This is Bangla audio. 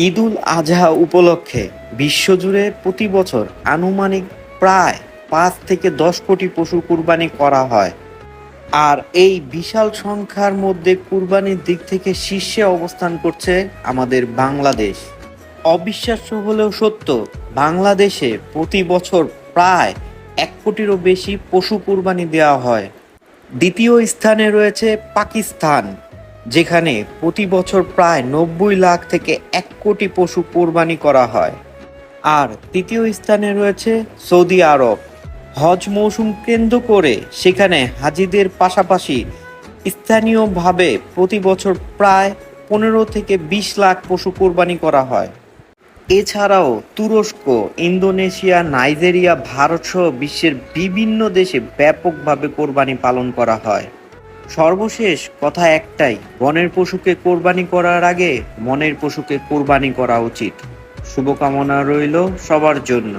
ঈদুল আজহা উপলক্ষে বিশ্বজুড়ে প্রতি বছর আনুমানিক প্রায় 5 থেকে 10 কোটি পশু কুরবানি করা হয়। আর এই বিশাল সংখ্যার মধ্যে কুরবানির দিক থেকে শীর্ষে অবস্থান করছে আমাদের বাংলাদেশ। অবিশ্বাস্য হলেও সত্য, বাংলাদেশে প্রতি বছর প্রায় 1 কোটিরও বেশি পশু কুরবানি দেওয়া হয়। দ্বিতীয় স্থানে রয়েছে পাকিস্তান, যেখানে প্রতি বছর প্রায় 90 লাখ থেকে 1 কোটি পশু কোরবানি করা হয়। আর তৃতীয় স্থানে রয়েছে সৌদি আরব। হজ মৌসুম কেন্দ্র করে সেখানে হাজিদের পাশাপাশি স্থানীয়ভাবে প্রতি বছর প্রায় 15 থেকে 20 লাখ পশু কোরবানি করা হয়। এছাড়াও তুরস্ক, ইন্দোনেশিয়া, নাইজেরিয়া, ভারতসহ বিশ্বের বিভিন্ন দেশে ব্যাপকভাবে কোরবানি পালন করা হয়। সর্বশেষ কথা একটাই, বনের পশুকে কোরবানি করার আগে মনের পশুকে কোরবানি করা উচিত। শুভকামনা রইল সবার জন্য।